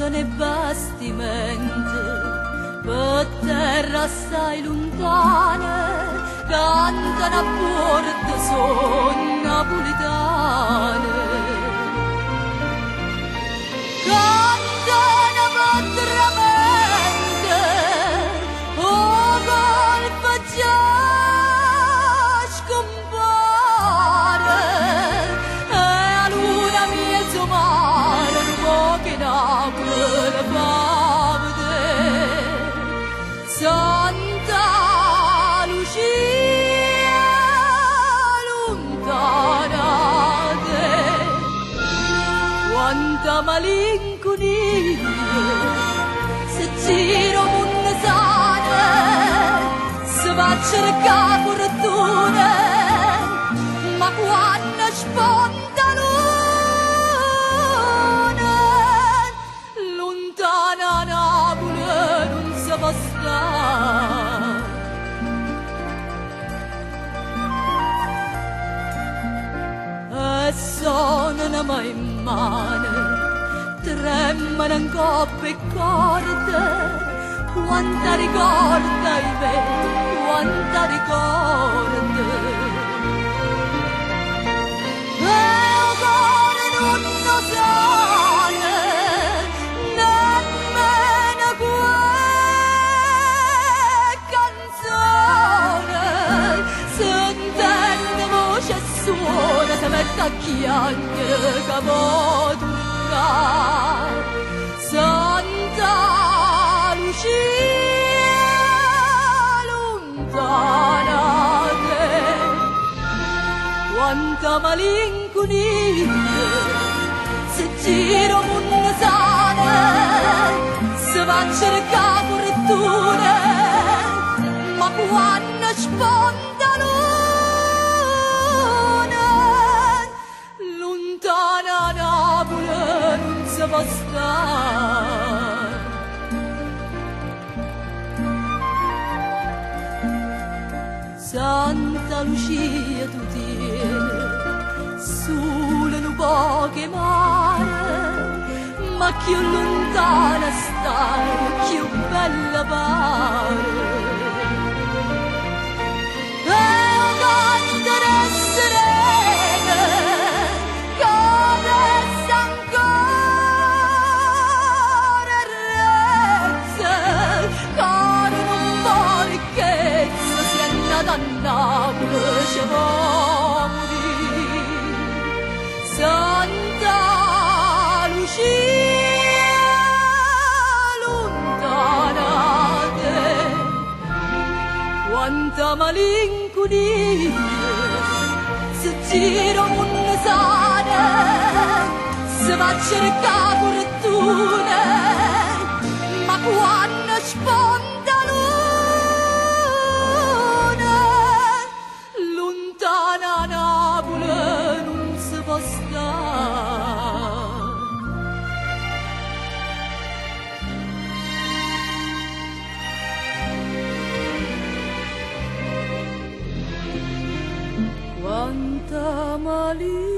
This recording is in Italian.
nei bastimenti, per terra assai lontane, cantano a porte son napolitane. Cantano patramente, oh colpa già scompare, e a lui a mezzo mare, un po' che Napoli fa vedere. Santa Lucia lontana te, quanta malinconia, se giro un sana, se va a cercare fortuna, ma quando sponda luna, lontana Napoli non si può stare. E sonano mai in mano, tremano in coppe e corde, quanta ricorda i veri, quanta ricorda. E il cuore non lo sa, nemmeno quella canzone, sentendo voce e suona, si mette a chiangere che può tornare. Santa Lucia lontana te, quanta malinconia, se gira un sana, se va a cercare fortuna, ma quando sponda luna, lontana Napoli non si può stare. Santa Lucia tu tieni, sole un po' che mare, ma più lontana stai, più bella pare. E o canto serena, che adesso ancora rezza, con un po' ricchezza, si è andata a Napoli, ci può morire. Santa Lucia lontana te, quanta malinconia, se gira un sana, se va a cercare fortuna, ma quando sponda luna, lontana Napoli non si può stare. Quanta malinconia